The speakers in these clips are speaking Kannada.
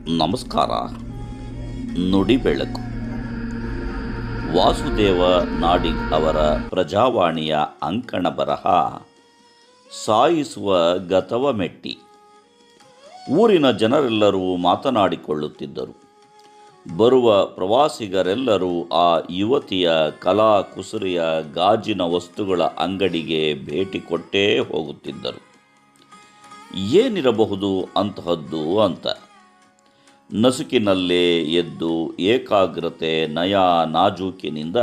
ನಮಸ್ಕಾರ. ನುಡಿ ಬೆಳಕು. ವಾಸುದೇವ ನಾಡಿಗ್ ಅವರ ಪ್ರಜಾವಾಣಿಯ ಅಂಕಣ ಬರಹ ಸಾಯಿಸುವ ಗತವ ಮೆಟ್ಟಿ. ಊರಿನ ಜನರೆಲ್ಲರೂ ಮಾತನಾಡಿಕೊಳ್ಳುತ್ತಿದ್ದರು. ಬರುವ ಪ್ರವಾಸಿಗರೆಲ್ಲರೂ ಆ ಯುವತಿಯ ಕಲಾ ಕುಸುರಿಯ ಗಾಜಿನ ವಸ್ತುಗಳ ಅಂಗಡಿಗೆ ಭೇಟಿ ಕೊಟ್ಟೇ ಹೋಗುತ್ತಿದ್ದರು. ಏನಿರಬಹುದು ಅಂತಹದ್ದು ಅಂತ. ನಸುಕಿನಲ್ಲೇ ಎದ್ದು ಏಕಾಗ್ರತೆ ನಯ ನಾಜೂಕಿನಿಂದ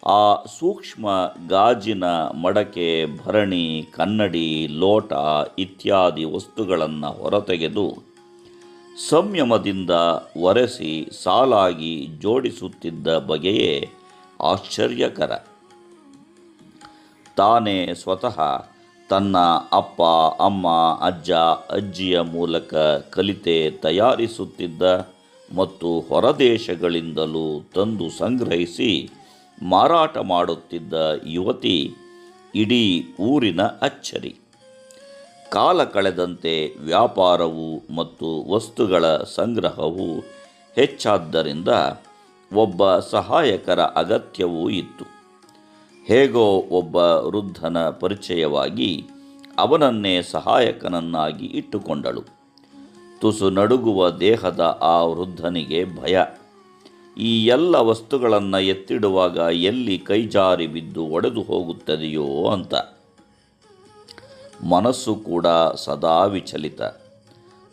ಆ ಸೂಕ್ಷ್ಮ ಗಾಜಿನ ಮಡಕೆ, ಭರಣಿ, ಕನ್ನಡಿ, ಲೋಟ ಇತ್ಯಾದಿ ವಸ್ತುಗಳನ್ನು ಹೊರತೆಗೆದು ಸಂಯಮದಿಂದ ಒರೆಸಿ ಸಾಲಾಗಿ ಜೋಡಿಸುತ್ತಿದ್ದ ಬಗೆಯೇ ಆಶ್ಚರ್ಯಕರ. ತಾನೇ ಸ್ವತಃ ತನ್ನ ಅಪ್ಪ, ಅಮ್ಮ, ಅಜ್ಜ, ಅಜ್ಜಿಯ ಮೂಲಕ ಕಲಿತೆ ತಯಾರಿಸುತ್ತಿದ್ದ ಮತ್ತು ಹೊರದೇಶಗಳಿಂದಲೂ ತಂದು ಸಂಗ್ರಹಿಸಿ ಮಾರಾಟ ಮಾಡುತ್ತಿದ್ದ ಯುವತಿ ಇಡೀ ಊರಿನ ಅಚ್ಚರಿ. ಕಾಲ ಕಳೆದಂತೆ ವ್ಯಾಪಾರವು ಮತ್ತು ವಸ್ತುಗಳ ಸಂಗ್ರಹವು ಹೆಚ್ಚಾದ್ದರಿಂದ ಒಬ್ಬ ಸಹಾಯಕರ ಅಗತ್ಯವೂ ಇತ್ತು. ಹೇಗೋ ಒಬ್ಬ ವೃದ್ಧನ ಪರಿಚಯವಾಗಿ ಅವನನ್ನೇ ಸಹಾಯಕನನ್ನಾಗಿ ಇಟ್ಟುಕೊಂಡಳು. ತುಸು ನಡುಗುವ ದೇಹದ ಆ ವೃದ್ಧನಿಗೆ ಭಯ. ಈ ಎಲ್ಲ ವಸ್ತುಗಳನ್ನು ಎತ್ತಿಡುವಾಗ ಎಲ್ಲಿ ಕೈಜಾರಿ ಬಿದ್ದು ಒಡೆದು ಹೋಗುತ್ತದೆಯೋ ಅಂತ. ಮನಸ್ಸು ಕೂಡ ಸದಾ ವಿಚಲಿತ.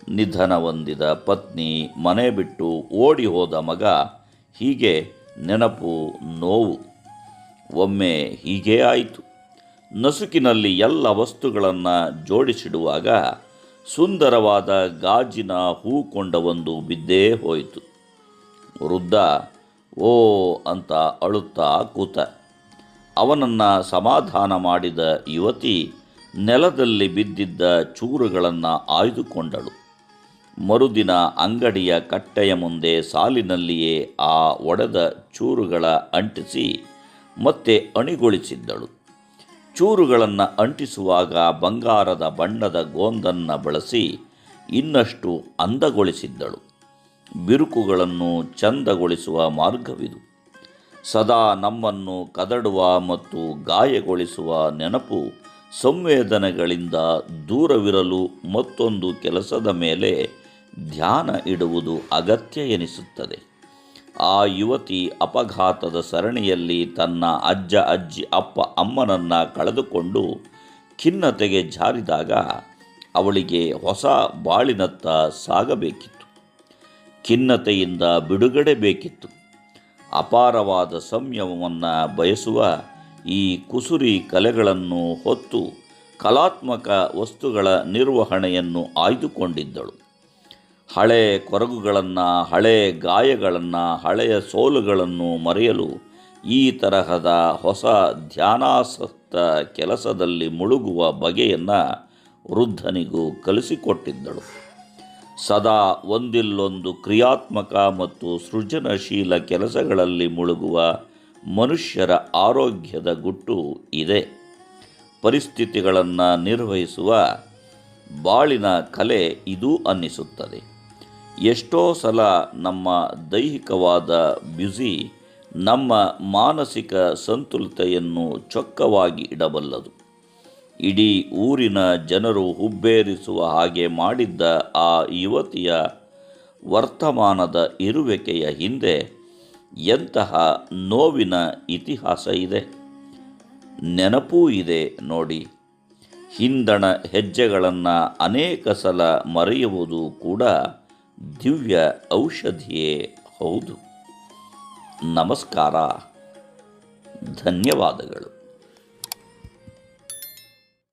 ನಿಧನ ಹೊಂದಿದ ಪತ್ನಿ, ಮನೆ ಬಿಟ್ಟು ಓಡಿ ಹೋದ ಮಗ, ಹೀಗೆ ನೆನಪು, ನೋವು. ಒಮ್ಮೆ ಹೀಗೇ ಆಯಿತು. ನಸುಕಿನಲ್ಲಿ ಎಲ್ಲ ವಸ್ತುಗಳನ್ನು ಜೋಡಿಸಿಡುವಾಗ ಸುಂದರವಾದ ಗಾಜಿನ ಹೂಕೊಂಡವೊಂದು ಬಿದ್ದೇ ಹೋಯಿತು. ವೃದ್ಧ ಓ ಅಂತ ಅಳುತ್ತಾ ಕೂತ. ಅವನನ್ನು ಸಮಾಧಾನ ಮಾಡಿದ ಯುವತಿ ನೆಲದಲ್ಲಿ ಬಿದ್ದಿದ್ದ ಚೂರುಗಳನ್ನು ಆಯ್ದುಕೊಂಡಳು. ಮರುದಿನ ಅಂಗಡಿಯ ಕಟ್ಟೆಯ ಮುಂದೆ ಸಾಲಿನಲ್ಲಿಯೇ ಆ ಒಡೆದ ಚೂರುಗಳ ಅಂಟಿಸಿ ಮತ್ತೆ ಅಣಿಗೊಳಿಸಿದ್ದಳು. ಚೂರುಗಳನ್ನು ಅಂಟಿಸುವಾಗ ಬಂಗಾರದ ಬಣ್ಣದ ಗೋಂದನ್ನು ಬಳಸಿ ಇನ್ನಷ್ಟು ಅಂದಗೊಳಿಸಿದ್ದಳು. ಬಿರುಕುಗಳನ್ನು ಚಂದಗೊಳಿಸುವ ಮಾರ್ಗವಿದು. ಸದಾ ನಮ್ಮನ್ನು ಕದಡುವ ಮತ್ತು ಗಾಯಗೊಳಿಸುವ ನೆನಪು ಸಂವೇದನೆಗಳಿಂದ ದೂರವಿರಲು ಮತ್ತೊಂದು ಕೆಲಸದ ಮೇಲೆ ಧ್ಯಾನ ಇಡುವುದು ಅಗತ್ಯ ಎನಿಸುತ್ತದೆ. ಆ ಯುವತಿ ಅಪಘಾತದ ಸರಣಿಯಲ್ಲಿ ತನ್ನ ಅಜ್ಜ, ಅಜ್ಜಿ, ಅಪ್ಪ, ಅಮ್ಮನನ್ನು ಕಳೆದುಕೊಂಡು ಖಿನ್ನತೆಗೆ ಜಾರಿದಾಗ ಅವಳಿಗೆ ಹೊಸ ಬಾಳಿನತ್ತ ಸಾಗಬೇಕಿತ್ತು. ಖಿನ್ನತೆಯಿಂದ ಬಿಡುಗಡೆ ಬೇಕಿತ್ತು. ಅಪಾರವಾದ ಸಂಯಮವನ್ನು ಬಯಸುವ ಈ ಕುಸುರಿ ಕಲೆಗಳನ್ನು ಹೊತ್ತು ಕಲಾತ್ಮಕ ವಸ್ತುಗಳ ನಿರ್ವಹಣೆಯನ್ನು ಆಯ್ದುಕೊಂಡಿದ್ದಳು. ಹಳೆ ಕೊರಗುಗಳನ್ನು, ಹಳೆ ಗಾಯಗಳನ್ನು, ಹಳೆಯ ಸೋಲುಗಳನ್ನು ಮರೆಯಲು ಈ ತರಹದ ಹೊಸ ಧ್ಯಾನಾಸಕ್ತ ಕೆಲಸದಲ್ಲಿ ಮುಳುಗುವ ಬಗೆಯನ್ನು ವೃದ್ಧನಿಗೂ ಕಲಿಸಿಕೊಟ್ಟಿದ್ದಳು. ಸದಾ ಒಂದಿಲ್ಲೊಂದು ಕ್ರಿಯಾತ್ಮಕ ಮತ್ತು ಸೃಜನಶೀಲ ಕೆಲಸಗಳಲ್ಲಿ ಮುಳುಗುವ ಮನುಷ್ಯರ ಆರೋಗ್ಯದ ಗುಟ್ಟು ಇದೆ. ಪರಿಸ್ಥಿತಿಗಳನ್ನು ನಿರ್ವಹಿಸುವ ಬಾಳಿನ ಕಲೆ ಇದು ಅನ್ನಿಸುತ್ತದೆ. ಎಷ್ಟೋ ಸಲ ನಮ್ಮ ದೈಹಿಕವಾದ ಬ್ಯುಸಿ ನಮ್ಮ ಮಾನಸಿಕ ಸಂತುಲತೆಯನ್ನು ಚೊಕ್ಕವಾಗಿ ಇಡಬಲ್ಲದು. ಇಡೀ ಊರಿನ ಜನರು ಹುಬ್ಬೇರಿಸುವ ಹಾಗೆ ಮಾಡಿದ್ದ ಆ ಯುವತಿಯ ವರ್ತಮಾನದ ಇರುವಿಕೆಯ ಹಿಂದೆ ಎಂತಹ ನೋವಿನ ಇತಿಹಾಸ ಇದೆ. ನೆನಪೂ ಇದೆ ನೋಡಿ. ಹಿಂದಣ ಹೆಜ್ಜೆಗಳನ್ನು ಅನೇಕ ಸಲ ಮರೆಯುವುದು ಕೂಡ ದಿವ್ಯ ಔಷಧಿಯೇ ಹೌದು. ನಮಸ್ಕಾರ. ಧನ್ಯವಾದಗಳು.